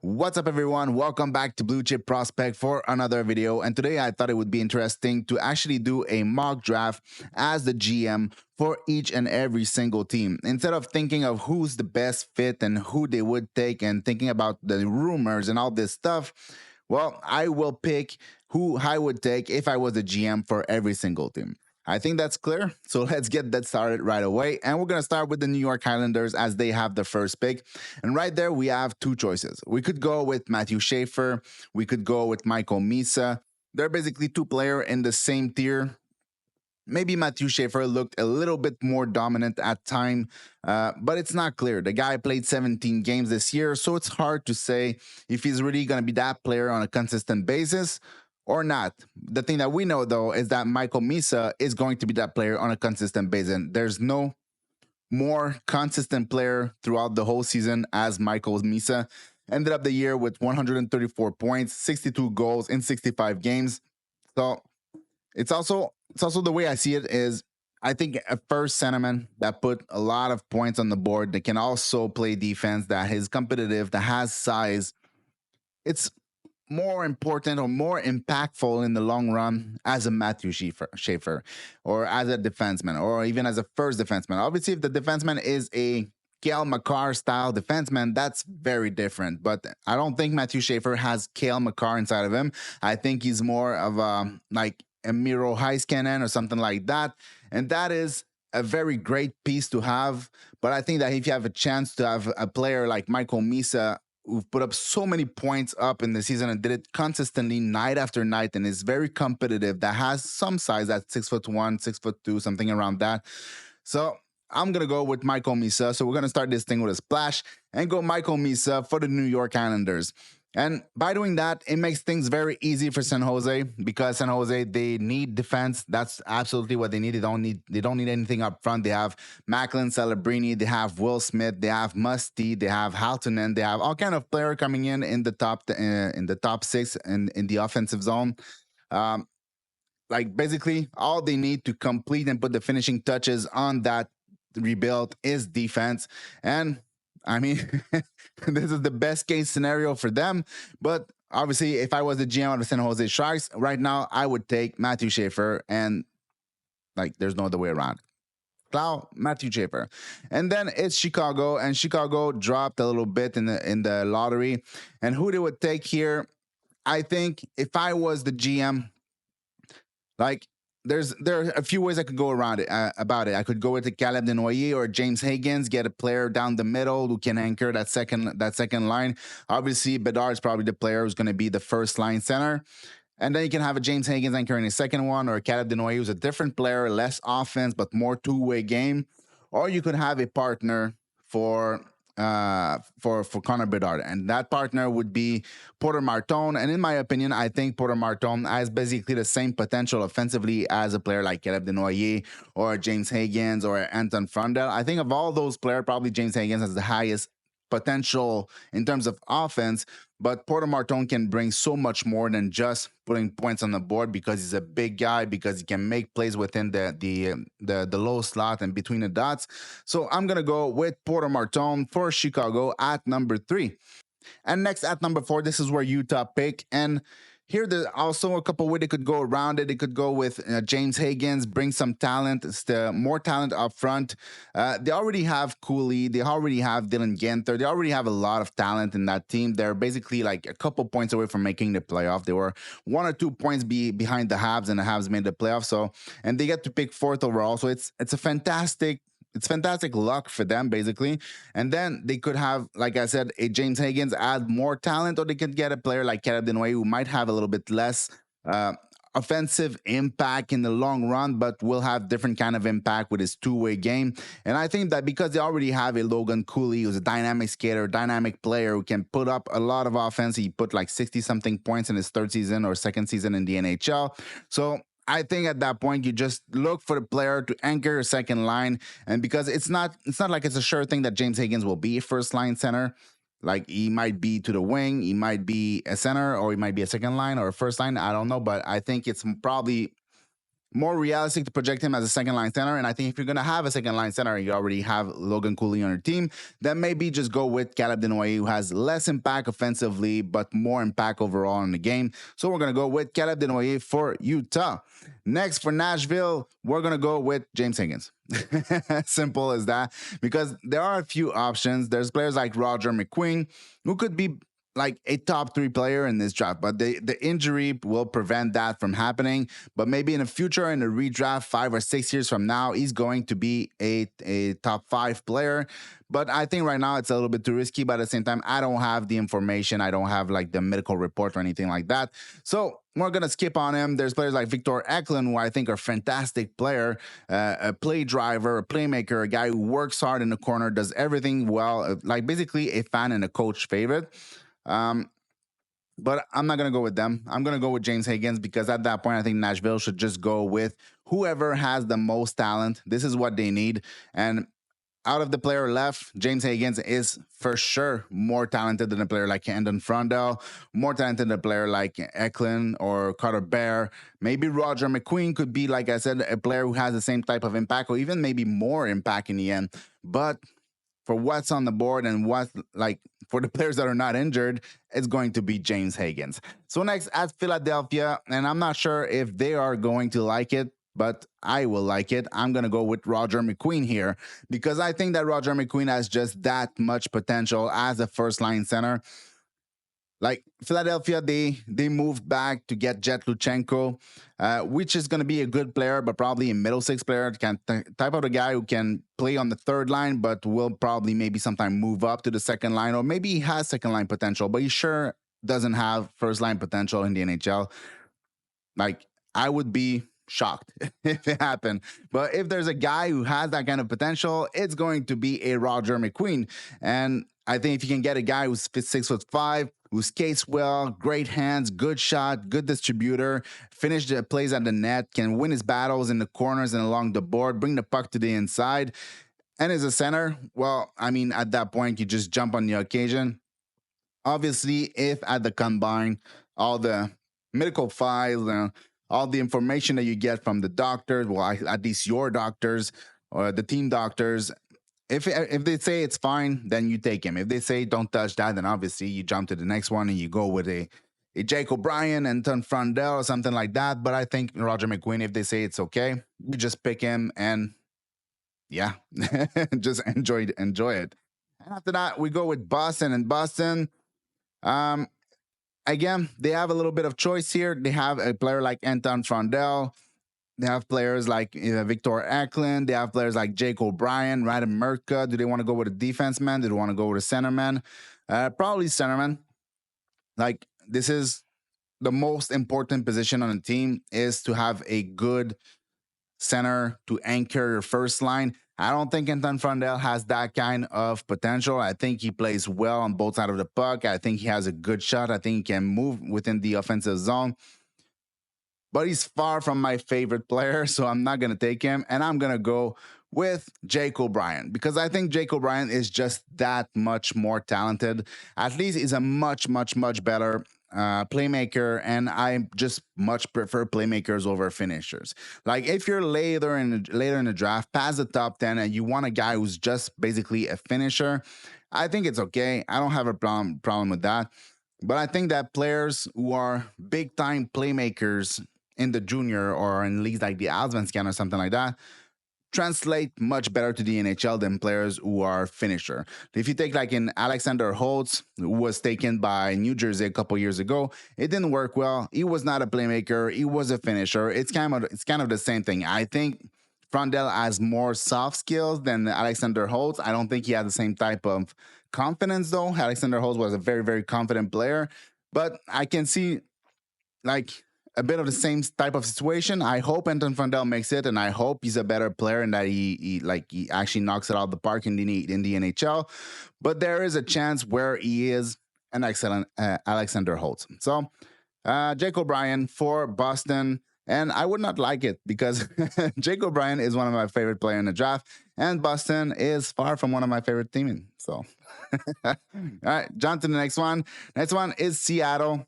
What's up, everyone? Welcome back to Blue Chip Prospect for another video. And today I thought it would be interesting to actually do a mock draft as the GM for each and every single team. Instead of thinking of who's the best fit and who they would take and thinking about the rumors and all this stuff, well, I will pick who I would take if I was the GM for every single team. I think that's clear. So let's get that started right away. And we're going to start with the New York Islanders as they have the first pick. And right there, we have two choices. We could go with Matthew Schaefer. We could go with Michael Misa. They're basically two players in the same tier. Maybe Matthew Schaefer looked a little bit more dominant at time, but it's not clear. The guy played 17 games this year, so it's hard to say if he's really going to be that player on a consistent basis or not. The thing that we know, though, is that Michael Misa is going to be that player on a consistent basis. There's no more consistent player throughout the whole season as Michael Misa. Ended up the year with 134 points, 62 goals in 65 games. So it's also the way I see it is I think a first centerman that put a lot of points on the board that can also play defense, that is competitive, that has size. It's more important or more impactful in the long run as a Matthew Schaefer or as a defenseman or even as a first defenseman. Obviously, if the defenseman is a Cale Makar style defenseman, that's very different. But I don't think Matthew Schaefer has Cale Makar inside of him. I think he's more of a Miro Heiskanen or something like that. And that is a very great piece to have. But I think that if you have a chance to have a player like Michael Misa, who've put up so many points up in the season and did it consistently night after night and is very competitive, that has some size at 6'1", 6'2", something around that. So I'm going to go with Michael Misa. So we're going to start this thing with a splash and go Michael Misa for the New York Islanders. And by doing that, it makes things very easy for San Jose because San Jose, they need defense. That's absolutely what they need. They don't need anything up front. They have Macklin, Celebrini, they have Will Smith, they have Musty, they have Haltonen, they have all kind of player coming in the top six in the offensive zone. Like basically all they need to complete and put the finishing touches on that rebuild is defense. And I mean, this is the best case scenario for them. But obviously, if I was the GM of the San Jose Sharks right now, I would take Matthew Schaefer, and like there's no other way around. Matthew Schaefer. And then it's Chicago, and Chicago dropped a little bit in the lottery. And who they would take here, I think if I was the GM, like there are a few ways I could go around it about it. I could go with the Caleb Denoyer or James Higgins, get a player down the middle who can anchor that second line. Obviously, Bedard is probably the player who's going to be the first line center. And then you can have a James Higgins anchoring the second one, or a Caleb Denoyer who's a different player, less offense, but more two-way game. Or you could have a partner for Connor Bedard, and that partner would be Porter Marton. And in my opinion, I think Porter Marton has basically the same potential offensively as a player like Caleb Denoyer or James Higgins or Anton Frundell. I think of all those players, probably James Higgins has the highest potential in terms of offense, but Porter Marton can bring so much more than just putting points on the board because he's a big guy, because he can make plays within the low slot and between the dots. So I'm going to go with Porter Marton for Chicago at number 3. And next at number 4, this is where Utah pick. And here, there's also a couple ways they could go around it. They could go with James Higgins, bring some talent, more talent up front. They already have Cooley. They already have Dylan Ganther. They already have a lot of talent in that team. They're basically like a couple points away from making the playoff. They were 1 or 2 points behind the Habs, and the Habs made the playoff. So, and they get to pick 4th overall. So it's fantastic luck for them, basically. And then they could have, like I said, a James Higgins add more talent, or they could get a player like Caleb Denoyer who might have a little bit less offensive impact in the long run, but will have different kind of impact with his two-way game. And I think that because they already have a Logan Cooley, who's a dynamic skater, dynamic player who can put up a lot of offense. He put like 60-something points in his 3rd season or 2nd season in the NHL. So I think at that point you just look for the player to anchor a second line, and because it's not like it's a sure thing that James Higgins will be a first line center. Like he might be to the wing, he might be a center, or he might be a second line or a first line. I don't know, but I think it's probably more realistic to project him as a second line center. And I think if you're going to have a second line center, you already have Logan Cooley on your team, then maybe just go with Caleb Denoyer, who has less impact offensively, but more impact overall in the game. So we're going to go with Caleb Denoyer for Utah. Next, for Nashville, we're going to go with James Higgins. Simple as that, because there are a few options. There's players like Roger McQueen, who could be like a top 3 player in this draft, but the injury will prevent that from happening. But maybe in the future, in a redraft 5 or 6 years from now, he's going to be a top 5 player. But I think right now it's a little bit too risky. But at the same time, I don't have the information. I don't have like the medical report or anything like that. So we're going to skip on him. There's players like Victor Eklund, who I think are fantastic player, a play driver, a playmaker, a guy who works hard in the corner, does everything well, like basically a fan and a coach favorite. But I'm not going to go with them. I'm going to go with James Higgins, because at that point, I think Nashville should just go with whoever has the most talent. This is what they need. And out of the player left, James Higgins is for sure more talented than a player like Andon Frondell, more talented than a player like Eklund or Carter Bear. Maybe Roger McQueen could be, like I said, a player who has the same type of impact, or even maybe more impact in the end. But for what's on the board and what, like, for the players that are not injured, it's going to be James Higgins. So next, at Philadelphia, and I'm not sure if they are going to like it, but I will like it. I'm going to go with Roger McQueen here, because I think that Roger McQueen has just that much potential as a first line center. Like Philadelphia, they moved back to get Jet Luchenko, which is going to be a good player, but probably a middle six player, type of the guy who can play on the third line, but will probably maybe sometime move up to the second line, or maybe he has second line potential, but he sure doesn't have first line potential in the NHL. Like, I would be shocked if it happened. But if there's a guy who has that kind of potential, it's going to be a Roger McQueen. And I think if you can get a guy who's 6'5", who skates well, great hands, good shot, good distributor, finish the plays at the net, can win his battles in the corners and along the board, bring the puck to the inside, and is a center, well, I mean, at that point, you just jump on the occasion. Obviously, if at the combine, all the medical files and all the information that you get from the doctors, well, at least your doctors or the team doctors, if they say it's fine, then you take him. If they say don't touch that, then obviously you jump to the next one and you go with a Jake O'Brien and Anton Frondell or something like that. But I think Roger McQueen, if they say it's okay, you just pick him and yeah, just enjoy it. And after that, we go with Boston. And Boston, again, they have a little bit of choice here. They have a player like Anton Frondell. They have players like Victor Eklund. They have players like Jake O'Brien, Radom Merka. Do they want to go with a defenseman? Do they want to go with a centerman? Probably centerman. Like, this is the most important position on the team, is to have a good center to anchor your first line. I don't think Anton Frondell has that kind of potential. I think he plays well on both sides of the puck. I think he has a good shot. I think he can move within the offensive zone. But he's far from my favorite player, so I'm not going to take him. And I'm going to go with Jake O'Brien, because I think Jake O'Brien is just that much more talented. At least he's a much, much, much better playmaker, and I just much prefer playmakers over finishers. Like, if you're later in the draft, past the top 10, and you want a guy who's just basically a finisher, I think it's okay. I don't have a problem with that. But I think that players who are big time playmakers in the junior or in leagues like the Allsvenskan or something like that translate much better to the NHL than players who are finisher. If you take like in Alexander Holtz, who was taken by New Jersey a couple years ago, it didn't work well. He was not a playmaker. He was a finisher. It's kind of the same thing. I think Frondell has more soft skills than Alexander Holtz. I don't think he has the same type of confidence, though. Alexander Holtz was a very, very confident player, but I can see like a bit of the same type of situation. I hope Anton Frondell makes it, and I hope he's a better player and that he actually knocks it out of the park in the NHL. But there is a chance where he is an excellent Alexander Holtz. So Jake O'Brien for Boston. And I would not like it, because Jake O'Brien is one of my favorite players in the draft, and Boston is far from one of my favorite teams. So, all right, John, to the next one. Next one is Seattle.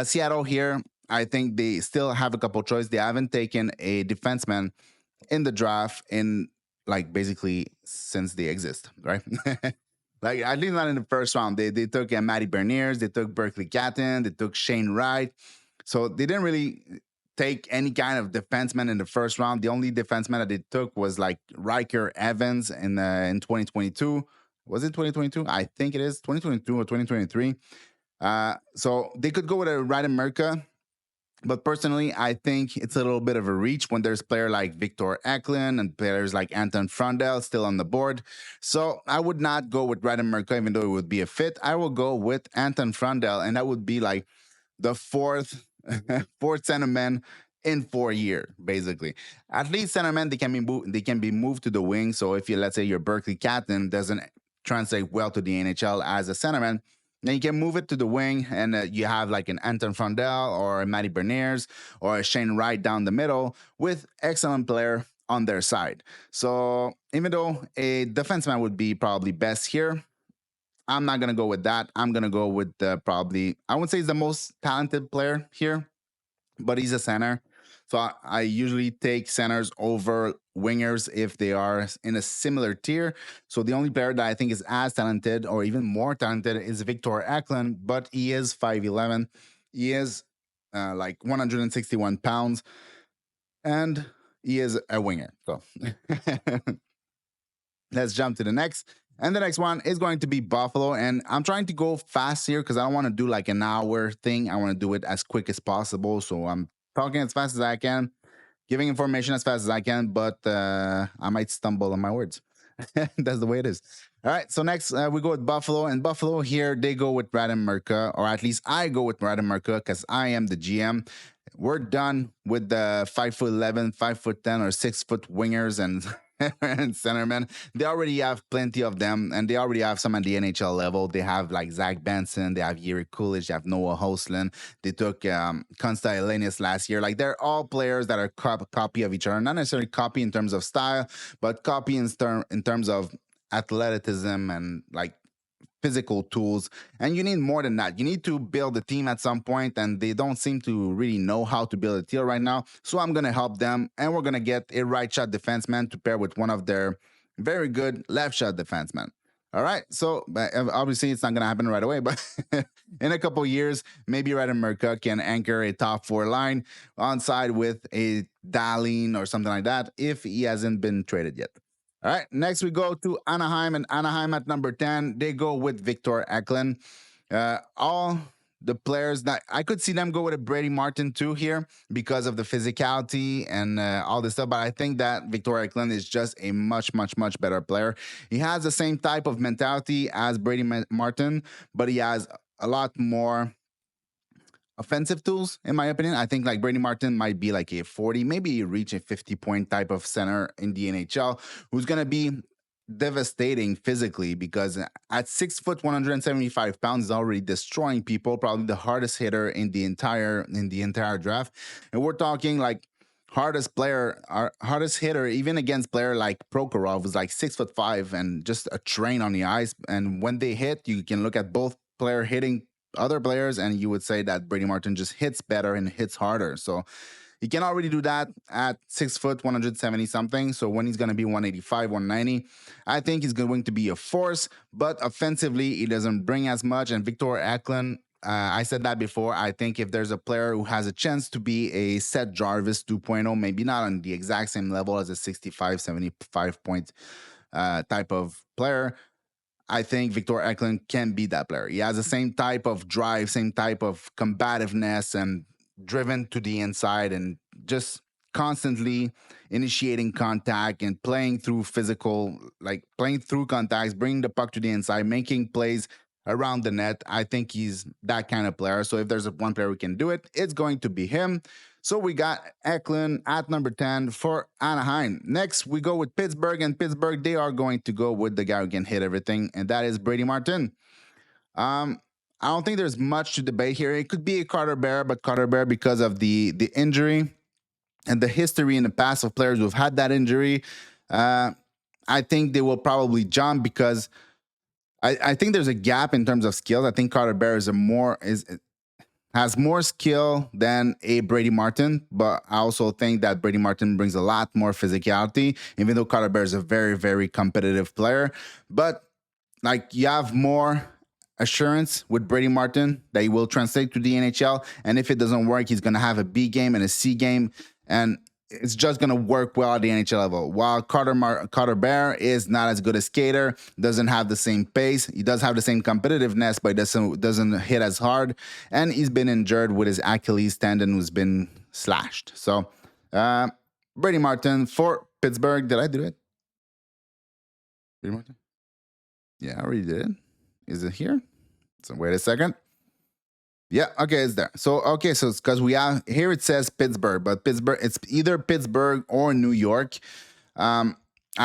Seattle here, I think they still have a couple choices. They haven't taken a defenseman in the draft in like basically since they exist, right? Like at least not in the first round. They took Matty Berniers, they took Berkeley Catton, they took Shane Wright. So they didn't really take any kind of defenseman in the first round. The only defenseman that they took was like Riker Evans in 2022. Was it 2022? I think it is 2022 or 2023. So they could go with a Right America, but personally, I think it's a little bit of a reach when there's player like Victor Eklund and players like Anton Frondel still on the board. So I would not go with Radin Merca, even though it would be a fit. I will go with Anton Frondel, and that would be like the fourth fourth centerman in 4 years, basically. At least centerman they can be moved to the wing. So if you let's say your Berkeley captain doesn't translate well to the NHL as a centerman, then you can move it to the wing, and you have like an Anton Frondel or a Matty Berniers or a Shane Wright down the middle with excellent player on their side. So even though a defenseman would be probably best here, I'm not gonna go with that. I'm gonna go with probably I wouldn't say he's the most talented player here, but he's a center. So I usually take centers over wingers if they are in a similar tier. So the only player that I think is as talented or even more talented is Victor Eklund, but he is 5'11. He is like 161 pounds, and he is a winger. So let's jump to the next. And the next one is going to be Buffalo. And I'm trying to go fast here because I don't want to do like an hour thing. I want to do it as quick as possible. So I'm talking as fast as I can, giving information as fast as I can, but I might stumble on my words. That's the way it is. All right. So next we go with Buffalo. And Buffalo here, they go with Braden Merca, or at least I go with Braden Merca because I am the GM. We're done with the 5'11, 5'10, or 6 foot wingers and and centermen. They already have plenty of them, and they already have some at the NHL level. They have like Zach Benson, they have Yuri Coolidge, they have Noah Hoslin. They took Konsta Elenius last year. Like they're all players that are copy of each other, not necessarily copy in terms of style, but copy in terms of athleticism and like physical tools. And you need more than that. You need to build a team at some point, and they don't seem to really know how to build a team right now. So I'm going to help them, and we're going to get a right shot defenseman to pair with one of their very good left shot defensemen. All right. So obviously, it's not going to happen right away, but in a couple years, maybe Radin Merca can anchor a top four line on side with a Dahlin or something like that if he hasn't been traded yet. All right, next we go to Anaheim, and Anaheim at number 10, they go with Victor Eklund. All the players that I could see them go with a Brady Martin too here because of the physicality and all this stuff. But I think that Victor Eklund is just a much, much, much better player. He has the same type of mentality as Brady Martin, but he has a lot more offensive tools, in my opinion. I think like Brady Martin might be like a 40, maybe reach a 50-point type of center in the NHL who's going to be devastating physically because at 6 foot 175 pounds is already destroying people, probably the hardest hitter in the entire draft. And we're talking like hardest player, our hardest hitter, even against player like Prokhorov, was like 6'5" and just a train on the ice. And when they hit, you can look at both player hitting other players, and you would say that Brady Martin just hits better and hits harder. So he can already do that at 6 foot, 170 something. So when he's going to be 185, 190, I think he's going to be a force. But offensively, he doesn't bring as much. And Victor Eklund, I said that before. I think if there's a player who has a chance to be a Seth Jarvis 2.0, maybe not on the exact same level as a 65, 75 point type of player, I think Victor Eklund can be that player. He has the same type of drive, same type of combativeness, and driven to the inside, and just constantly initiating contact and playing through physical, like playing through contacts, bringing the puck to the inside, making plays around the net. I think he's that kind of player. So if there's one player who can do it, it's going to be him. So we got Eklund at number 10 for Anaheim. Next, we go with Pittsburgh, and Pittsburgh, they are going to go with the guy who can hit everything, and that is Brady Martin. I don't think there's much to debate here. It could be a Carter Bear, but Carter Bear, because of the injury and the history in the past of players who've had that injury, I think they will probably jump because I think there's a gap in terms of skills. I think Carter Bear is has more skill than a Brady Martin, but I also think that Brady Martin brings a lot more physicality, even though Carter Bear is a very, very competitive player. But like you have more assurance with Brady Martin that he will translate to the NHL. And if it doesn't work, he's going to have a B game and a C game. And it's just going to work well at the NHL level. While Carter Bear is not as good a skater, doesn't have the same pace. He does have the same competitiveness, but doesn't hit as hard. And he's been injured with his Achilles tendon, who's been slashed. So Brady Martin for Pittsburgh. Did I do it? Brady Martin? Yeah, I already did it. Is it here? So wait a second. Yeah, okay, it's there. So it's because we have here it says Pittsburgh, but Pittsburgh, it's either Pittsburgh or New York. I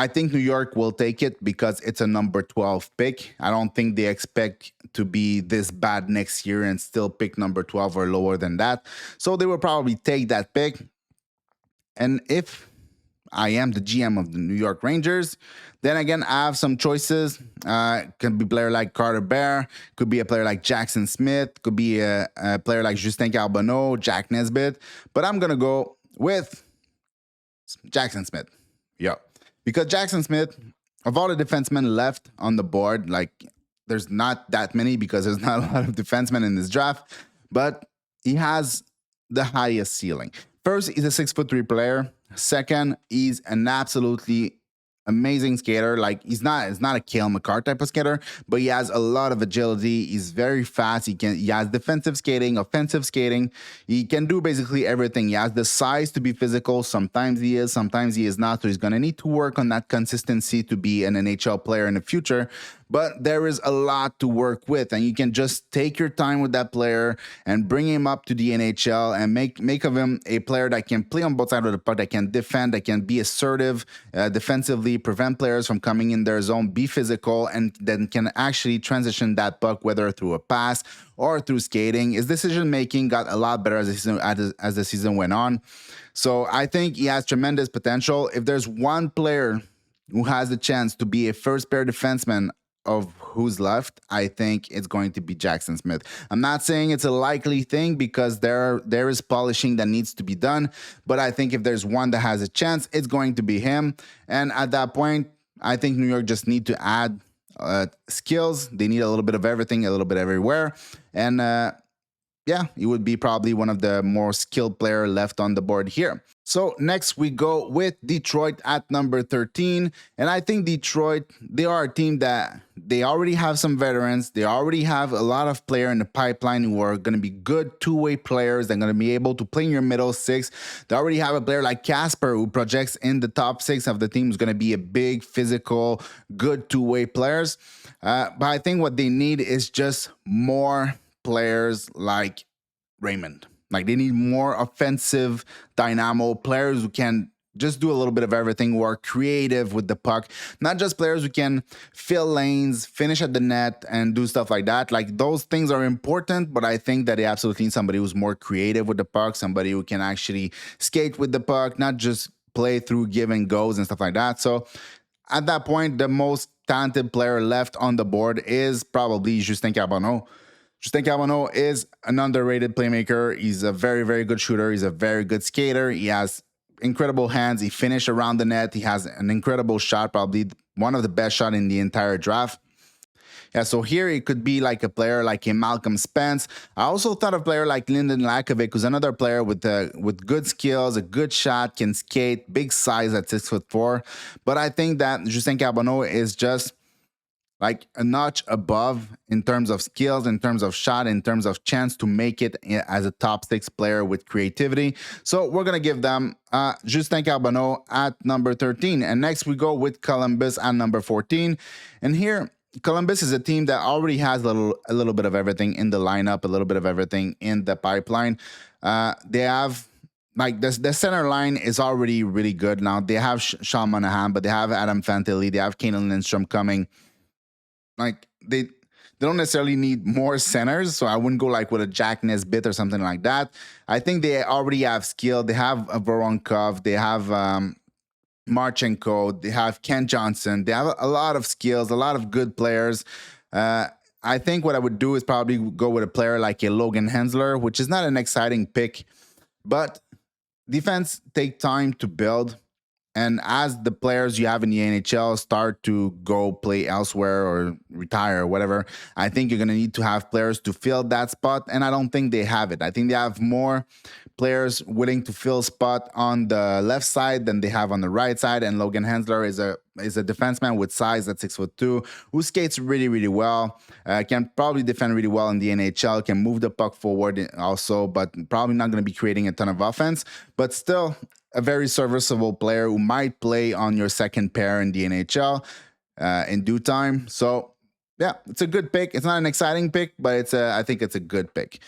think New York will take it because it's a number 12 pick. I don't think they expect to be this bad next year and still pick number 12 or lower than that. So they will probably take that pick. And if I am the GM of the New York Rangers, then again, I have some choices. Could be a player like Carter Bear, could be a player like Jackson Smith, could be a player like Justin Carbonneau, Jack Nesbitt. But I'm going to go with Jackson Smith. Yeah. Because Jackson Smith, of all the defensemen left on the board, like there's not that many because there's not a lot of defensemen in this draft, but he has the highest ceiling. First, he's a 6'3" player. Second, he's an absolutely amazing skater. Like he's not a Cale Makar type of skater, but he has a lot of agility. He's very fast. He has defensive skating, offensive skating. He can do basically everything. He has the size to be physical. Sometimes he is, sometimes he is not. So he's going to need to work on that consistency to be an NHL player in the future. But there is a lot to work with, and you can just take your time with that player and bring him up to the NHL and make of him a player that can play on both sides of the puck, that can defend, that can be assertive defensively, prevent players from coming in their zone, be physical, and then can actually transition that puck, whether through a pass or through skating. His decision making got a lot better as the season went on. So I think he has tremendous potential. If there's one player who has the chance to be a first pair defenseman of who's left, I think it's going to be Jackson Smith. I'm not saying it's a likely thing because there is polishing that needs to be done, but I think if there's one that has a chance, it's going to be him. And at that point, I think New York just need to add skills. They need a little bit of everything, a little bit everywhere. And yeah, he would be probably one of the more skilled player left on the board here. So next we go with Detroit at number 13. And I think Detroit, they are a team that they already have some veterans. They already have a lot of players in the pipeline who are going to be good two-way players. They're going to be able to play in your middle six. They already have a player like Casper who projects in the top six of the team, who's going to be a big, physical, good two-way players. But I think what they need is just more players like Raymond. Like they need more offensive dynamo players who can just do a little bit of everything, who are creative with the puck, not just players who can fill lanes, finish at the net, and do stuff like that. Like those things are important, but I think that they absolutely need somebody who's more creative with the puck, somebody who can actually skate with the puck, not just play through give and goes and stuff like that. So at that point, the most talented player left on the board is probably Justin Carbonneau. Justin Carbonneau is an underrated playmaker. He's a very, very good shooter. He's a very good skater. He has incredible hands. He finished around the net. He has an incredible shot, probably one of the best shots in the entire draft. Yeah, so here it could be like a player like a Malcolm Spence. I also thought of a player like Lyndon Lakovic, who's another player with good skills, a good shot, can skate, big size at 6'4". But I think that Justin Carbonneau is just like a notch above in terms of skills, in terms of shot, in terms of chance to make it as a top six player with creativity. So we're going to give them Justin Carbonneau at number 13. And next we go with Columbus at number 14. And here, Columbus is a team that already has a little bit of everything in the lineup, a little bit of everything in the pipeline. They have like the center line is already really good now. They have Sean Monahan, but they have Adam Fantilli. They have Kanan Lindstrom coming. Like they don't necessarily need more centers, so I wouldn't go like with a Jack Nesbitt or something like that. I think they already have skill. They have a Voronkov, they have Marchenko, they have Ken Johnson. They have a lot of skills, a lot of good players. I think what I would do is probably go with a player like a Logan Hensler, which is not an exciting pick, but defense take time to build. And as the players you have in the NHL start to go play elsewhere or retire or whatever, I think you're going to need to have players to fill that spot. And I don't think they have it. I think they have more players willing to fill spot on the left side than they have on the right side. And Logan Hensler is a defenseman with size at 6'2", who skates really, really well. Can probably defend really well in the NHL. Can move the puck forward also, but probably not going to be creating a ton of offense. But still, a very serviceable player who might play on your second pair in the NHL in due time. So yeah, it's a good pick. It's not an exciting pick, but I think it's a good pick.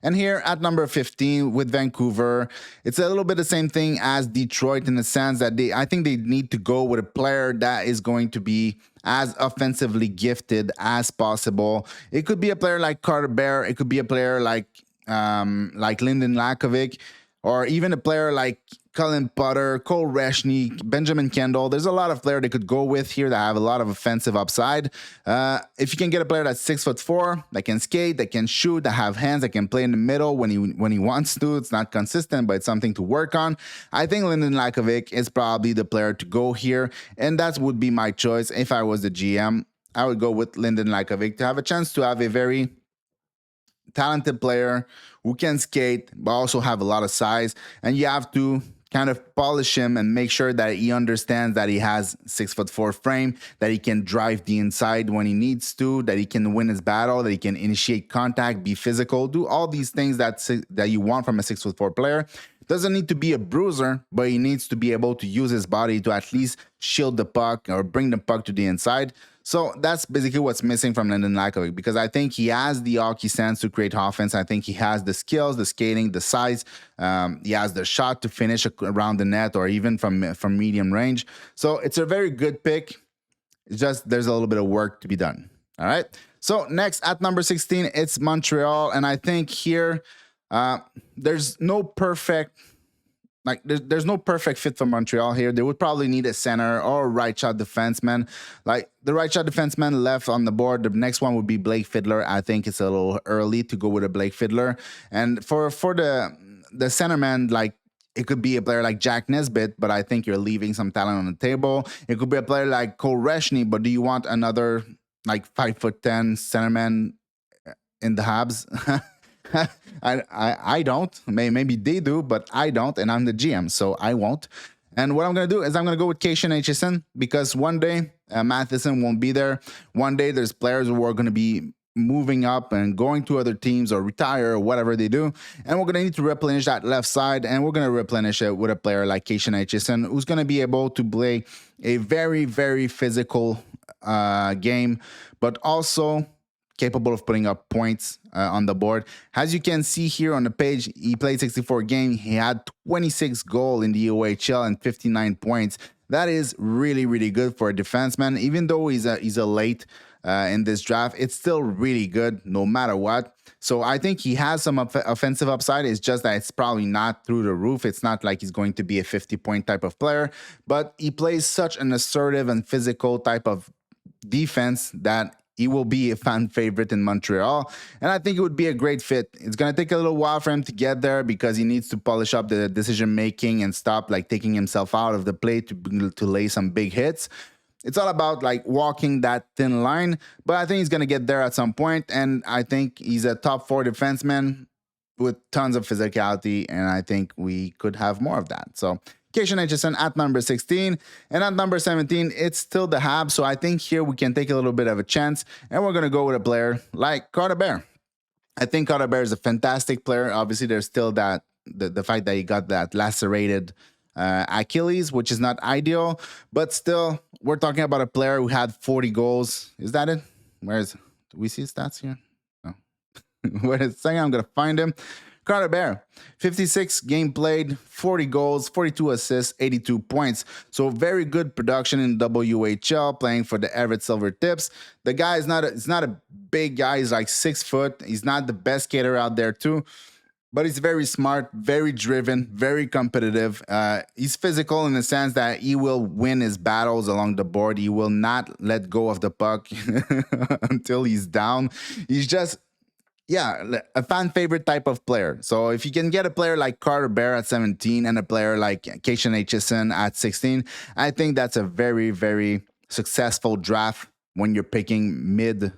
And here at number 15 with Vancouver, it's a little bit the same thing as Detroit in the sense that I think they need to go with a player that is going to be as offensively gifted as possible. It could be a player like Carter Bear. It could be a player like Lyndon Lakovic, or even a player like Colin Potter, Cole Reshny, Benjamin Kendall. There's a lot of players they could go with here that have a lot of offensive upside. If you can get a player that's 6'4", that can skate, that can shoot, that have hands, that can play in the middle when he wants to. It's not consistent, but it's something to work on. I think Lyndon Lakovic is probably the player to go here, and that would be my choice. If I was the GM, I would go with Lyndon Lakovic to have a chance to have a very talented player who can skate but also have a lot of size, and you have to kind of polish him and make sure that he understands that he has 6'4" frame, that he can drive the inside when he needs to, that he can win his battle, that he can initiate contact, be physical, do all these things that you want from a 6'4" player. Doesn't need to be a bruiser, but he needs to be able to use his body to at least shield the puck or bring the puck to the inside. So that's basically what's missing from Lyndon Lakovic, because I think he has the hockey sense to create offense. I think he has the skills, the skating, the size. He has the shot to finish around the net or even from medium range. So it's a very good pick. It's just there's a little bit of work to be done. All right. So next at number 16, it's Montreal. And I think here there's no perfect there's no perfect fit for Montreal here. They would probably need a center or a right shot defenseman. Like the right shot defenseman left on the board. The next one would be Blake Fiddler. I think it's a little early to go with a Blake Fiddler. And for the centerman, like it could be a player like Jack Nesbitt, but I think you're leaving some talent on the table. It could be a player like Cole Reshny, but do you want another like 5'10" centerman in the Habs? I don't. Maybe they do, but I don't, and I'm the GM, so I won't. And what I'm going to do is I'm going to go with Cation Aitchison, because one day Matheson won't be there. One day there's players who are going to be moving up and going to other teams or retire or whatever they do. And we're going to need to replenish that left side, and we're going to replenish it with a player like Cation Aitchison, who's going to be able to play a very, very physical game, but also capable of putting up points on the board. As you can see here on the page, he played 64 games. He had 26 goals in the OHL and 59 points. That is really, really good for a defenseman. Even though he's a late in this draft, it's still really good no matter what. So I think he has some offensive upside. It's just that it's probably not through the roof. It's not like he's going to be a 50-point type of player, but he plays such an assertive and physical type of defense that he will be a fan favorite in Montreal, and I think it would be a great fit. It's going to take a little while for him to get there because he needs to polish up the decision making and stop like taking himself out of the play to lay some big hits. It's all about like walking that thin line, but I think he's going to get there at some point, and I think he's a top 4 defenseman with tons of physicality, and I think we could have more of that. So Cation Aitchison at number 16. And at number 17, it's still the Habs. So I think here we can take a little bit of a chance, and we're going to go with a player like Carter Bear. I think Carter Bear is a fantastic player. Obviously, there's still that the fact that he got that lacerated Achilles, which is not ideal. But still, we're talking about a player who had 40 goals. Is that it? Where is it? Do we see stats here? No. Wait a second. I'm going to find him. Carter Bear, 56 game played, 40 goals, 42 assists, 82 points. So very good production in WHL, playing for the Everett Silvertips. The guy is not a big guy. He's like 6 foot. He's not the best skater out there too. but he's very smart, very driven, very competitive. He's physical in the sense that he will win his battles along the board. He will not let go of the puck until he's down. He's just, yeah, a fan favorite type of player. So if you can get a player like Carter Bear at 17 and a player like Keishan Aitchison at 16, I think that's a very, very successful draft when you're picking mid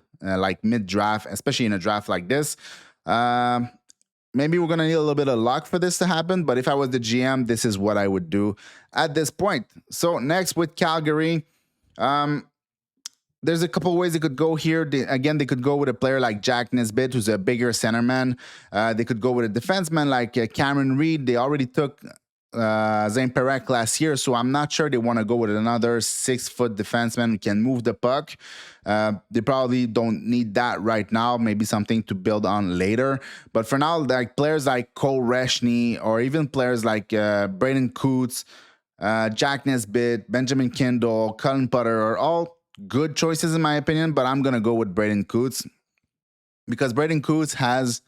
draft, especially in a draft like this. Um, Maybe we're gonna need a little bit of luck for this to happen, but if I was the GM, this is what I would do at this point. So next with Calgary, um, there's a couple ways they could go here. They could go with a player like Jack Nesbitt, who's a bigger centerman. They could go with a defenseman like Cameron Reed. They already took Zane Perek last year, so I'm not sure they want to go with another 6-foot defenseman who can move the puck. They probably don't need that right now. Maybe something to build on later. But for now, like players like Cole Reshney or even players like Braden Coots, Jack Nesbitt, Benjamin Kindle, Cullen Putter are all good choices in my opinion, but I'm gonna go with Braden Coots because Braden Coots has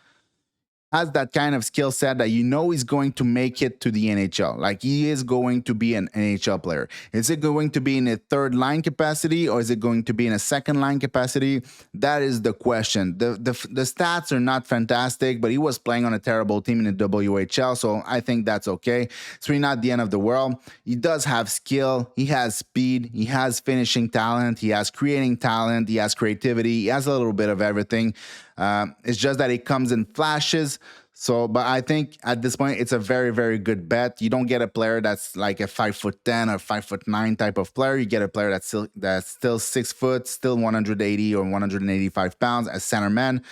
that kind of skill set that you know he's going to make it to the NHL. Like he is going to be an NHL player. Is it going to be in a third line capacity or is it going to be in a second line capacity? That is the question. The stats are not fantastic, but he was playing on a terrible team in the WHL, so I think that's okay. It's really not the end of the world. He does have skill. He has speed. He has finishing talent. He has creating talent. He has creativity. He has a little bit of everything. It's just that it comes in flashes. So, but I think at this point, it's a very, very good bet. You don't get a player that's like a 5'10" or 5'9" type of player. You get a player that's still 6 foot, still 180 or 185 pounds as centerman.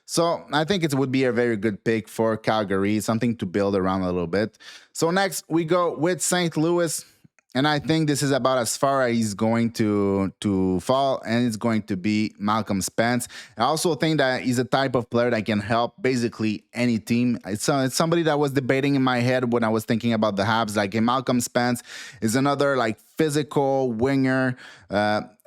So I think it would be a very good pick for Calgary, something to build around a little bit. So next we go with St. Louis. And I think this is about as far as he's going to fall, and it's going to be Malcolm Spence. I also think that he's a type of player that can help basically any team. It's somebody that was debating in my head when I was thinking about the Habs. Like Malcolm Spence is another like physical winger.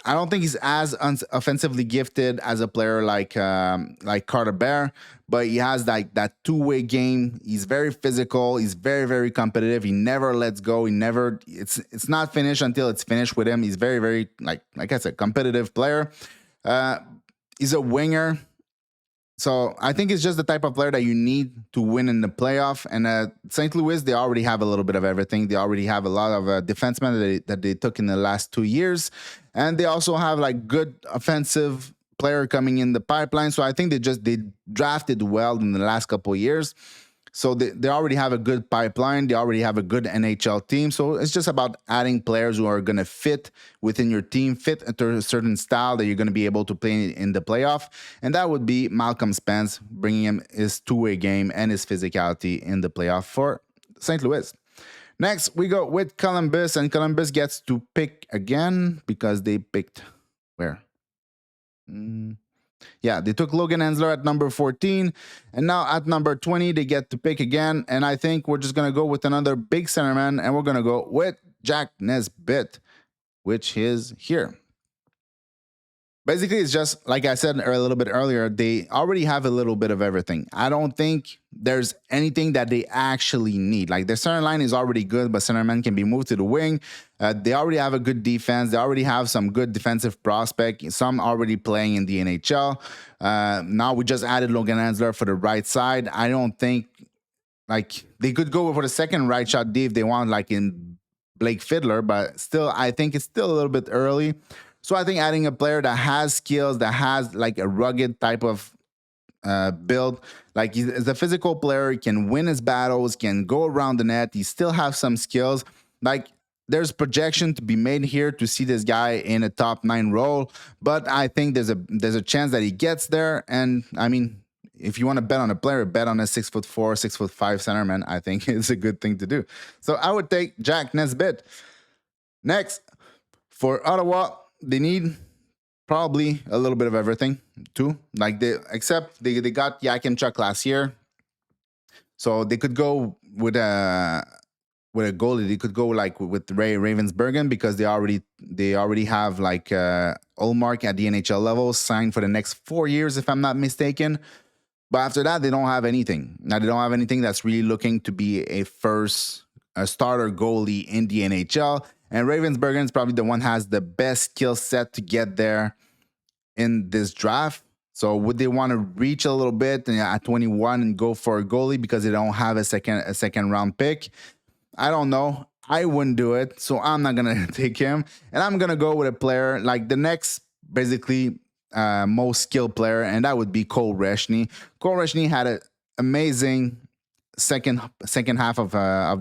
I don't think he's as offensively gifted as a player like Carter Bear, but he has like that two-way game. He's very physical. He's very, very competitive. He never lets go. It's not finished until it's finished with him. He's very, very like I said, competitive player. He's a winger. So I think it's just the type of player that you need to win in the playoff. And St. Louis, they already have a little bit of everything. They already have a lot of defensemen that they took in the last 2 years. And they also have like good offensive player coming in the pipeline. So I think they drafted well in the last couple of years. So they already have a good pipeline. They already have a good NHL team. So it's just about adding players who are going to fit within your team, fit into a certain style that you're going to be able to play in the playoff. And that would be Malcolm Spence, bringing him his two-way game and his physicality in the playoff for St. Louis. Next, we go with Columbus, and Columbus gets to pick again because they picked where? Yeah, they took Logan Hensler at number 14, and now at number 20, they get to pick again. And I think we're just going to go with another big centerman, and we're going to go with Jack Nesbitt, which is here. Basically, it's just like I said a little bit earlier, they already have a little bit of everything. I don't think there's anything that they actually need. Like their center line is already good, but centerman can be moved to the wing. They already have a good defense. They already have some good defensive prospect, some already playing in the NHL. Now we just added Logan Hensler for the right side. I don't think like they could go for the second right shot D if they want, like in Blake Fiddler, but still, I think it's still a little bit early. So I think adding a player that has skills, that has like a rugged type of build, like he's a physical player, he can win his battles, can go around the net, he still has some skills. Like there's projection to be made here to see this guy in a top 9 role, but I think there's a chance that he gets there. And I mean, if you want to bet on a player, bet on a 6'4", 6'5" centerman. I think it's a good thing to do. So I would take Jack Nesbitt. Next, for Ottawa, they need probably a little bit of everything too. Like they got Yakimchuk last year, so they could go with a goalie. They could go like with Ray Ravensbergen because they already have like Ullmark at the NHL level signed for the next 4 years, if I'm not mistaken. But after that, they don't have anything. Now, they don't have anything that's really looking to be a starter goalie in the NHL. And Ravensburger is probably the one has the best skill set to get there in this draft. So would they want to reach a little bit at 21 and go for a goalie because they don't have a second round pick? I don't know. I wouldn't do it. So I'm not gonna take him. And I'm gonna go with a player like the next basically most skilled player, and that would be Cole Reshney. Cole Reshney had an amazing second half of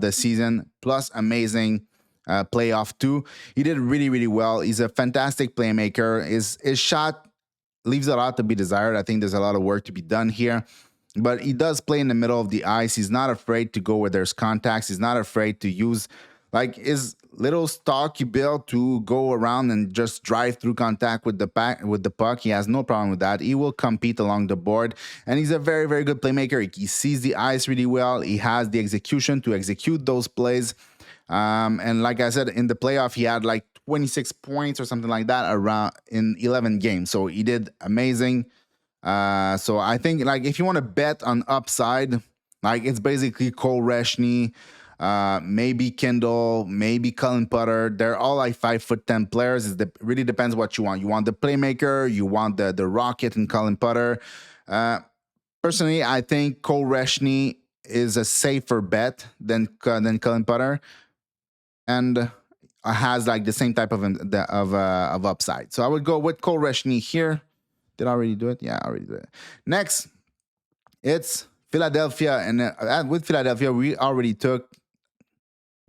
the season, plus amazing playoff too. He did really well. He's a fantastic playmaker. His shot leaves a lot to be desired. I think there's a lot of work to be done here, but he does play in the middle of the ice. He's not afraid to go where there's contacts. He's not afraid to use like his little stocky build to go around and just drive through contact with the puck. He has no problem with that. He will compete along the board, and he's a very good playmaker. He sees the ice really well. He has the execution to execute those plays. And like I said, in the playoff, he had like 26 points or something like that around in 11 games. So he did amazing. So I think like if you want to bet on upside, like it's basically Cole Reshney, maybe Kendall, maybe Cullen Potter. They're all like 5'10" players. It really depends what you want. You want the playmaker, you want the rocket and Cullen Potter. Personally, I think Cole Reshney is a safer bet than Cullen Potter, and has like the same type of upside. So I would go with Cole Reshney here. Did I already do it? Yeah, I already did it. Next, it's Philadelphia, and with Philadelphia, we already took.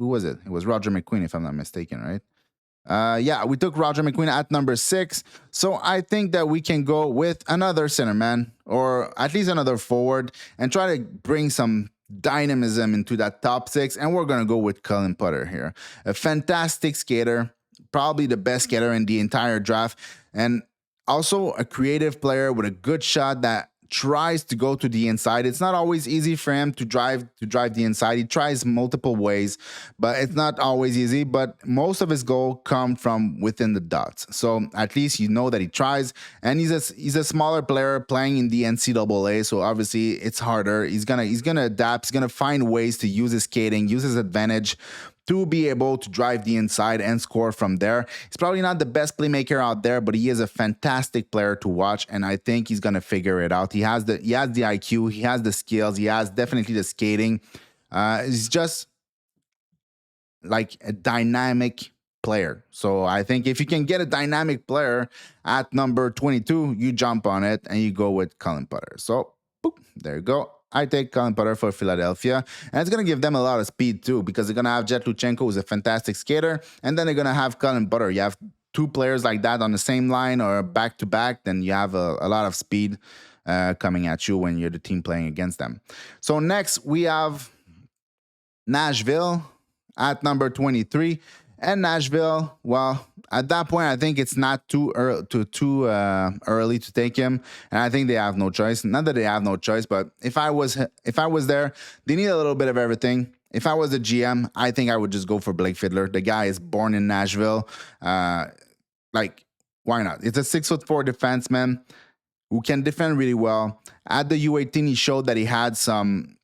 Who was it? It was Roger McQueen, if I'm not mistaken, right? Yeah, we took Roger McQueen at number 6. So I think that we can go with another centerman or at least another forward and try to bring some dynamism into that top 6. And we're going to go with Cullen Potter here. A fantastic skater, probably the best skater in the entire draft. And also a creative player with a good shot that tries to go to the inside. It's not always easy for him to drive the inside. He tries multiple ways, but it's not always easy. But most of his goal come from within the dots. So at least you know that he tries. And he's a smaller player playing in the NCAA. So obviously it's harder. He's gonna adapt. He's gonna find ways to use his skating, use his advantage to be able to drive the inside and score from there. He's probably not the best playmaker out there, but he is a fantastic player to watch, and I think he's gonna figure it out. He has the IQ, he has the skills, he has definitely the skating. He's just like a dynamic player. So I think if you can get a dynamic player at number 22, you jump on it and you go with Cullen Potter. So boop, there you go. I take Cullen Potter for Philadelphia. And it's going to give them a lot of speed too, because they're going to have Jet Luchenko, who's a fantastic skater. And then they're going to have Cullen Potter. You have two players like that on the same line or back to back, then you have a lot of speed coming at you when you're the team playing against them. So next we have Nashville at number 23. And Nashville, well, at that point, I think it's not too early to take him, and I think they have no choice. Not that they have no choice, but if I was there, they need a little bit of everything. If I was the GM, I think I would just go for Blake Fiddler. The guy is born in Nashville. Like, why not? It's a 6'4" defenseman who can defend really well. At the U18, he showed that he had some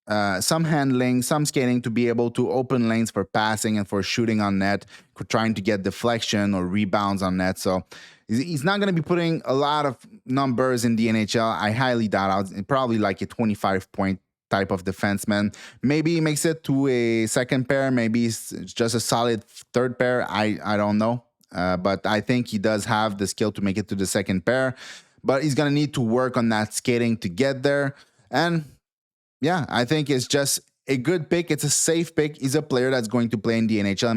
handling, some skating to be able to open lanes for passing and for shooting on net, for trying to get deflection or rebounds on net. So he's not going to be putting a lot of numbers in the NHL. I highly doubt it. Probably like a 25-point type of defenseman. Maybe he makes it to a second pair. Maybe it's just a solid third pair. I don't know. But I think he does have the skill to make it to the second pair. But he's going to need to work on that skating to get there. And yeah, I think it's just a good pick. It's a safe pick. He's a player that's going to play in the NHL,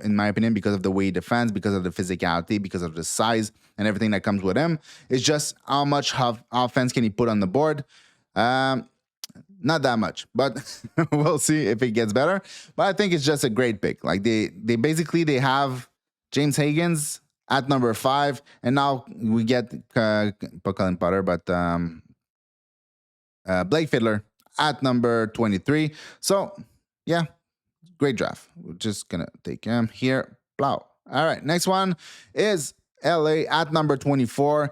in my opinion, because of the way he defends, because of the physicality, because of the size and everything that comes with him. It's just how much offense can he put on the board. Not that much, but we'll see if it gets better. But I think it's just a great pick. Like they have James Higgins at number 5, and now we get Cullen Potter, but Blake Fiddler at number 23. So, yeah, great draft. We're just going to take him here. Plow. All right, next one is LA at number 24.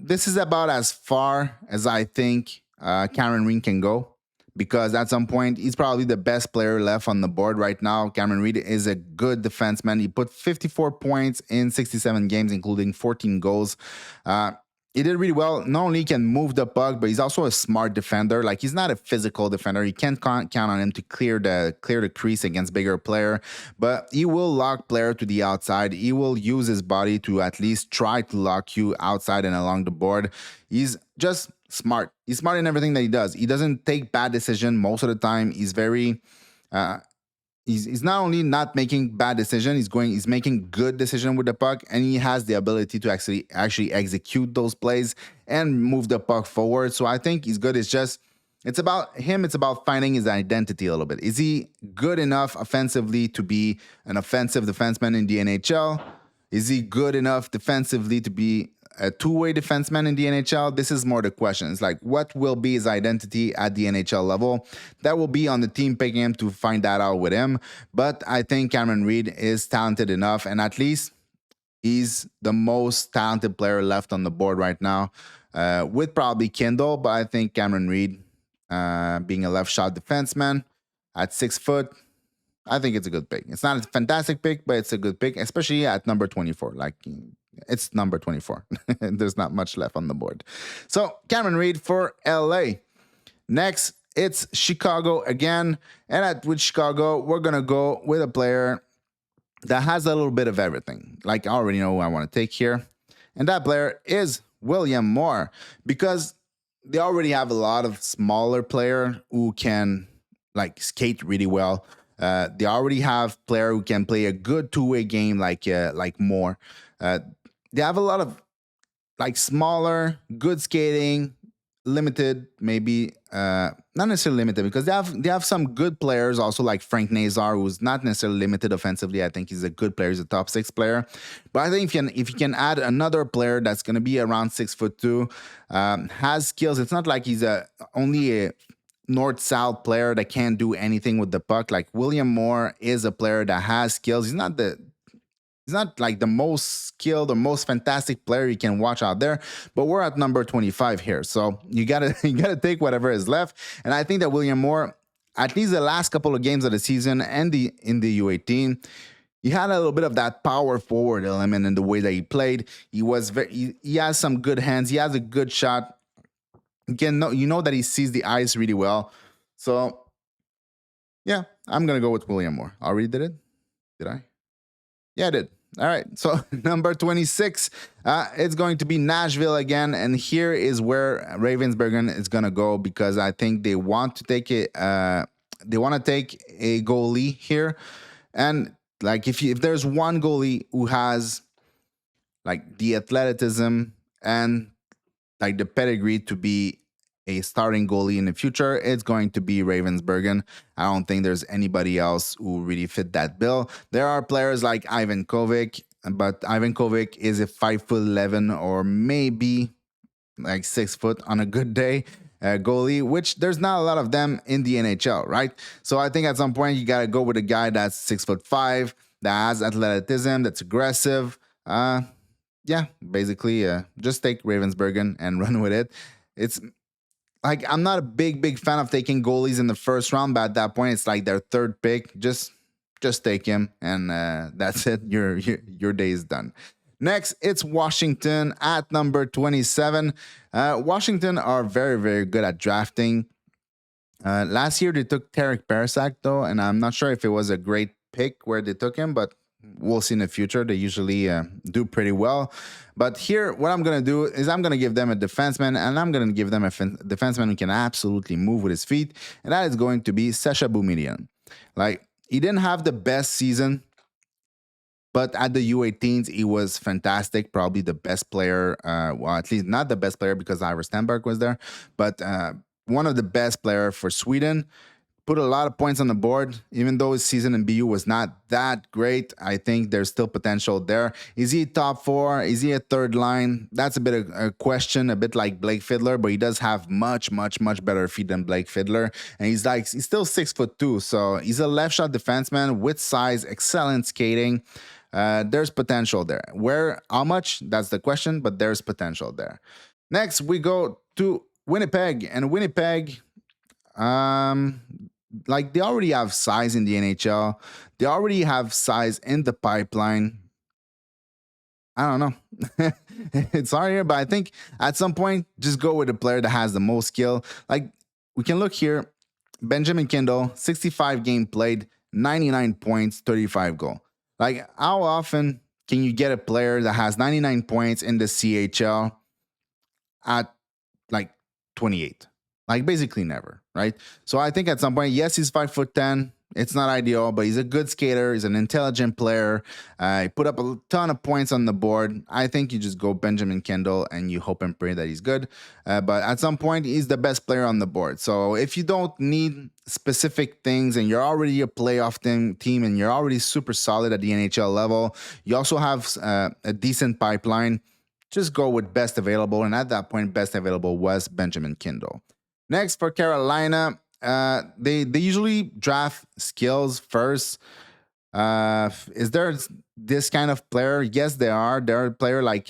This is about as far as I think Cameron Reed can go, because at some point he's probably the best player left on the board right now. Cameron Reed is a good defenseman. He put 54 points in 67 games, including 14 goals. He did really well. Not only can move the puck, but he's also a smart defender. Like, he's not a physical defender. You can't count on him to clear the crease against bigger player, but he will lock player to the outside. He will use his body to at least try to lock you outside and along the board. He's just smart. He's smart in everything that he does. He doesn't take bad decisions most of the time. He's very he's not only not making bad decisions, he's making good decisions with the puck, and he has the ability to actually execute those plays and move the puck forward. So I think he's good. It's about him. It's about finding his identity a little bit. Is he good enough offensively to be an offensive defenseman in the NHL? Is he good enough defensively to be a two-way defenseman in the NHL? This is more the question. It's like, what will be his identity at the NHL level? That will be on the team picking him to find that out with him. But I think Cameron Reed is talented enough, and at least he's the most talented player left on the board right now, with probably Kindle. But I think Cameron Reed, being a left shot defenseman at 6 foot, I think it's a good pick. It's not a fantastic pick, but it's a good pick, especially at number 24. Like, it's number 24. There's not much left on the board. So Cameron Reed for LA. Next, it's Chicago again. And with Chicago, we're going to go with a player that has a little bit of everything. Like, I already know who I want to take here. And that player is William Moore, because they already have a lot of smaller player who can like skate really well. They already have player who can play a good two-way game like Moore. They have a lot of like smaller, good skating, limited, maybe not necessarily limited, because they have some good players also, like Frank Nazar, who's not necessarily limited offensively. I think he's a good player. He's a top 6 player. But I think if you can add another player that's going to be around 6'2", has skills. It's not like he's only a north-south player that can't do anything with the puck. Like, William Moore is a player that has skills. He's not like the most skilled or most fantastic player you can watch out there, but we're at number 25 here. So you gotta take whatever is left. And I think that William Moore, at least the last couple of games of the season and in the U18, he had a little bit of that power forward element in the way that he played. He has some good hands. He has a good shot. Again, you know that he sees the ice really well. So, yeah, I'm going to go with William Moore. Already did it? Did I? Yeah, I did. All right. So, number 26, it's going to be Nashville again. And here is where Ravensburger is going to go, because I think they want to take it. They want to take a goalie here. And like, if there's one goalie who has like the athleticism and like the pedigree to be a starting goalie in the future, it's going to be Ravensburger. I don't think there's anybody else who really fit that bill. There are players like Ivan Kovic, but Ivan Kovic is a 5'11" or maybe like 6 foot on a good day goalie, which there's not a lot of them in the NHL, right? So I think at some point you got to go with a guy that's 6'5", that has athleticism, that's aggressive. Yeah, basically, just take Ravensburger and run with it. It's like, I'm not a big fan of taking goalies in the first round, but at that point, it's like their third pick. Just take him, and that's it. Your day is done. Next, it's Washington at number 27. Washington are very, very good at drafting. Last year, they took Tarek Parasak, though, and I'm not sure if it was a great pick where they took him, but we'll see in the future. They usually do pretty well. But here, what I'm going to do is I'm going to give them a defenseman, and I'm going to give them a defenseman who can absolutely move with his feet, and that is going to be Sasha Boumedian. Like, he didn't have the best season, but at the U18s, he was fantastic. Probably the best player, well, at least not the best player because Ira Stenberg was there, but one of the best player for Sweden. Put a lot of points on the board. Even though his season in BU was not that great, I think there's still potential there. Is he top 4? Is he a third line? That's a bit of a question, a bit like Blake Fiddler, but he does have much better feet than Blake Fiddler. And he's still 6'2", so he's a left shot defenseman with size, excellent skating. There's potential there. How much? That's the question, but there's potential there. Next, we go to Winnipeg. And Winnipeg, um, like they already have size in the NHL. They already have size in the pipeline. I don't know. It's hard here, but I think at some point, just go with the player that has the most skill. Like we can look here, Benjamin Kindle, 65 game played, 99 points, 35 goal. Like how often can you get a player that has 99 points in the CHL at like 28? Like basically never, right? So I think at some point, yes, he's 5'10". It's not ideal, but he's a good skater. He's an intelligent player. He put up a ton of points on the board. I think you just go Benjamin Kendall and you hope and pray that he's good. But at some point, he's the best player on the board. So if you don't need specific things and you're already a playoff team and you're already super solid at the NHL level, you also have a decent pipeline, just go with best available. And at that point, best available was Benjamin Kindle. Next for Carolina, they usually draft skills first. Is there this kind of player? Yes, there are. There are a player like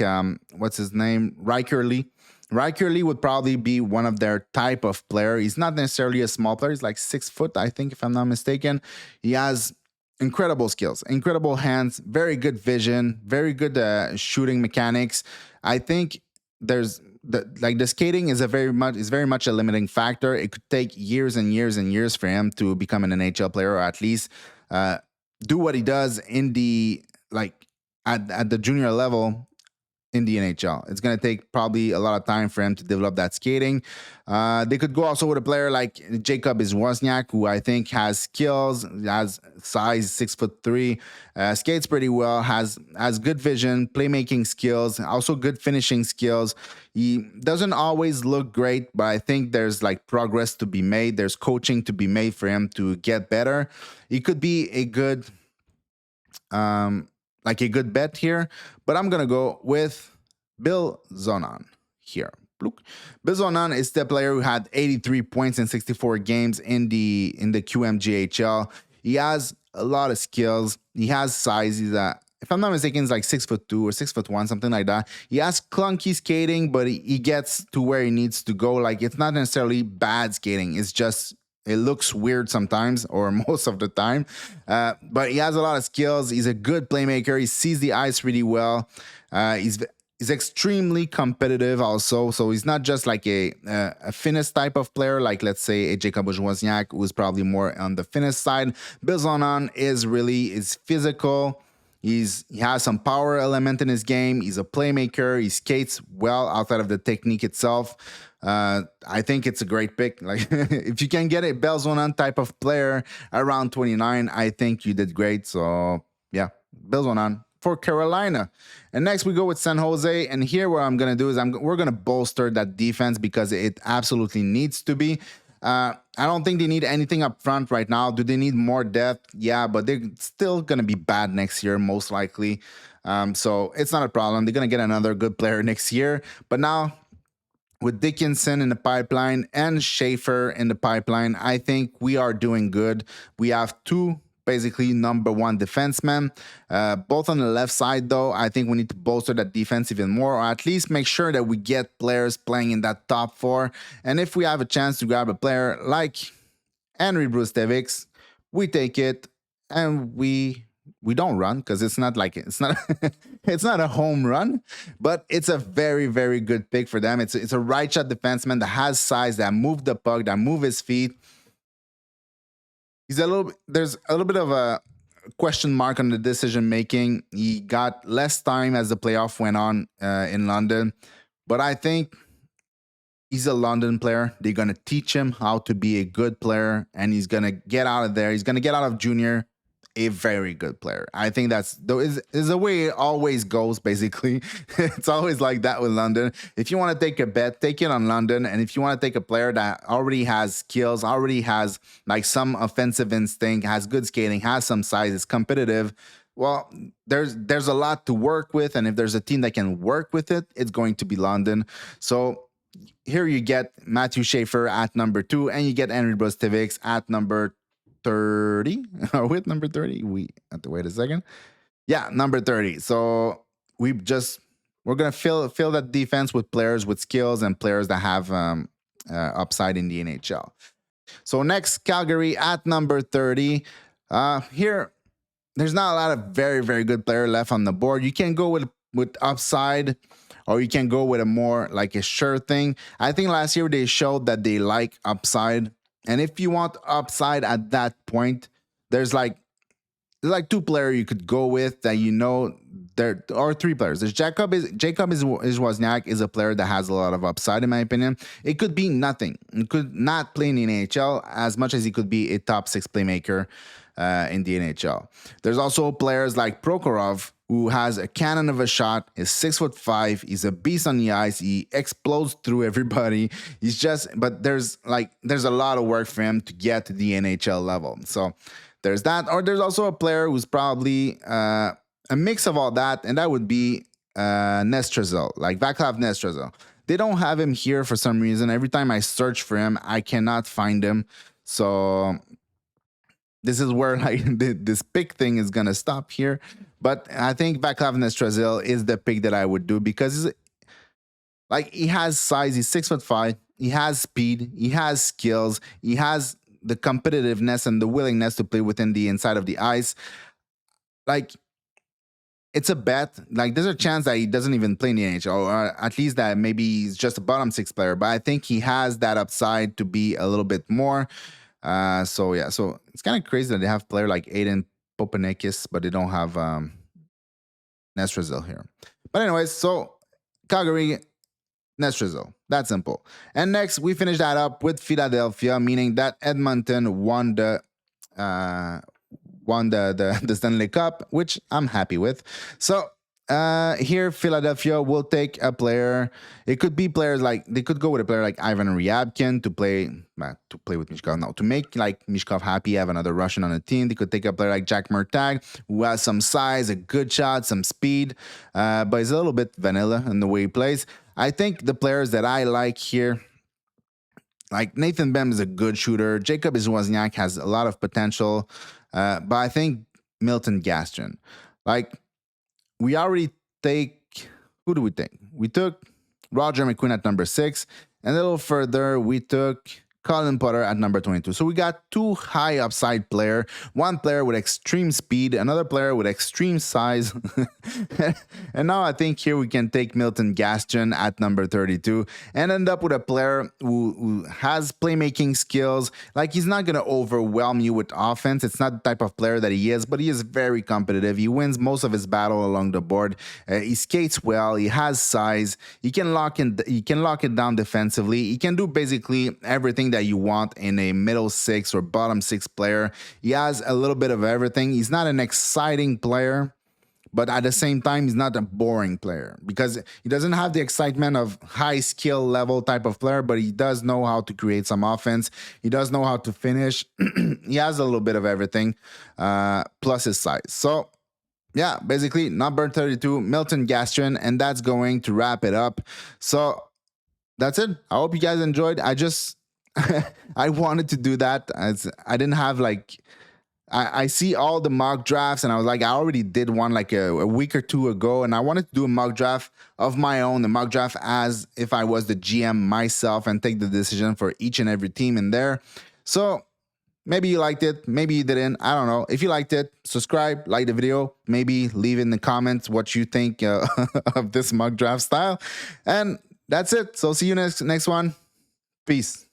what's his name, Riker Lee. Riker Lee would probably be one of their type of player. He's not necessarily a small player. He's like 6 foot, I think, if I'm not mistaken. He has incredible skills, incredible hands, very good vision, very good shooting mechanics. I think there's the skating is very much a limiting factor. It could take years and years and years for him to become an NHL player, or at least do what he does in the at the junior level in the NHL. It's going to take probably a lot of time for him to develop that skating. They could go also with a player like Jacob Wozniak, who I think has skills, has size, 6'3", skates pretty well, has good vision, playmaking skills, also good finishing skills. He doesn't always look great, but I think there's like progress to be made. There's coaching to be made for him to get better. He could be a good like a good bet here, but I'm gonna go with Bill Zonan here. Bill Zonan is the player who had 83 points in 64 games in the QMJHL. He has a lot of skills. He has size. He's if I'm not mistaken, he's like 6'2" or 6'1", something like that. He has clunky skating, but he gets to where he needs to go. Like it's not necessarily bad skating. It's just it looks weird sometimes, or most of the time. But he has a lot of skills. He's a good playmaker. He sees the ice really well. He's extremely competitive also. So he's not just like a finesse type of player, like let's say a Jacob Wozniak, who's probably more on the finesse side. Bill Zonan is physical. He has some power element in his game. He's a playmaker. He skates well outside of the technique itself. I think it's a great pick. Like if you can get a Bill Zonan type of player around 29, I think you did great. So yeah, Bill Zonan for Carolina. And next we go with San Jose. And here what I'm going to do is we're going to bolster that defense because it absolutely needs to be. I don't think they need anything up front right now. Do they need more depth? Yeah, but they're still going to be bad next year, most likely. So it's not a problem. They're going to get another good player next year. But now with Dickinson in the pipeline and Schaefer in the pipeline, I think we are doing good. We have two basically number one defensemen. Both on the left side, though, I think we need to bolster that defense even more, or at least make sure that we get players playing in that top four. And if we have a chance to grab a player like Henry Brustevics, we take it and we don't run because it's not it's not a home run, but it's a very, very good pick for them. It's a right shot defenseman that has size, that move the puck, that move his feet. There's a little bit of a question mark on the decision making. He got less time as the playoff went on in London, but I think he's a London player. They're going to teach him how to be a good player, and he's going to get out of there. He's going to get out of junior a very good player. I think that's the way it always goes, basically. It's always like that with London. If you want to take a bet, take it on London. And if you want to take a player that already has skills, already has like some offensive instinct, has good skating, has some size, is competitive, well, there's a lot to work with. And if there's a team that can work with it, it's going to be London. So here you get Matthew Schaefer at number 2, and you get Henry Brustevics at number 30. Are we at number 30? We have to wait a second. Yeah, number 30. So we're gonna fill that defense with players with skills and players that have upside in the NHL. So next, Calgary at number 30. Here, there's not a lot of very, very good player left on the board. You can go with upside, or you can go with a more like a sure thing. I think last year they showed that they like upside. And if you want upside at that point, there's like two players you could go with that there are three players. There's Jacob Wozniak is a player that has a lot of upside in my opinion. It could be nothing. It could not play in the NHL as much as he could be a top 6 playmaker in the NHL. There's also players like Prokhorov, who has a cannon of a shot, is 6'5", he's a beast on the ice, he explodes through everybody. But there's a lot of work for him to get to the NHL level. So there's that. Or there's also a player who's probably a mix of all that, and that would be Nestrazel, like Vaclav Nestrazel. They don't have him here for some reason. Every time I search for him, I cannot find him. So this is where this pick thing is gonna stop here. But I think Vaclav Nestrazel is the pick that I would do because he has size. He's 6'5". He has speed. He has skills. He has the competitiveness and the willingness to play within the inside of the ice. It's a bet. There's a chance that he doesn't even play in the NHL, or at least that maybe he's just a bottom 6 player. But I think he has that upside to be a little bit more. So it's kind of crazy that they have a player like Aiden Popanekis, but they don't have Nestrazel here. But anyways, so Calgary, Nestrazel. That simple. And next, we finish that up with Philadelphia, meaning that Edmonton won the Stanley Cup, which I'm happy with. So here, Philadelphia will take a player. It could be players they could go with a player like Ivan Ryabkin to play with Mishkov. No, to make Mishkov happy, have another Russian on the team. They could take a player like Jack Murtagh, who has some size, a good shot, some speed, but he's a little bit vanilla in the way he plays. I think the players that I like here, like Nathan Bem is a good shooter. Jacob Wozniak has a lot of potential, but I think Milton Gastrin. We already who do we take? We took Roger McQueen at number 6, and a little further we took Colin Potter at number 22. So we got 2 high upside player, one player with extreme speed, another player with extreme size. And now I think here we can take Milton Gastrin at number 32 and end up with a player who has playmaking skills. He's not going to overwhelm you with offense. It's not the type of player that he is, but he is very competitive. He wins most of his battle along the board. He skates well. He has size. He can lock it down defensively. He can do basically everything that you want in a middle 6 or bottom 6 player. He has a little bit of everything. He's not an exciting player, but at the same time, he's not a boring player because he doesn't have the excitement of high skill level type of player, but he does know how to create some offense. He does know how to finish. He has a little bit of everything, plus his size. So yeah, basically number 32, Milton Gastrin, and that's going to wrap it up. So that's it. I hope you guys enjoyed. I wanted to do that. I didn't have I see all the mock drafts, and I was I already did one a week or 2 ago, and I wanted to do a mock draft of my own, the mock draft as if I was the GM myself and take the decision for each and every team in there. So maybe you liked it, maybe you didn't. I don't know. If you liked it, subscribe, like the video, maybe leave in the comments what you think of this mock draft style. And that's it. So see you next one. Peace.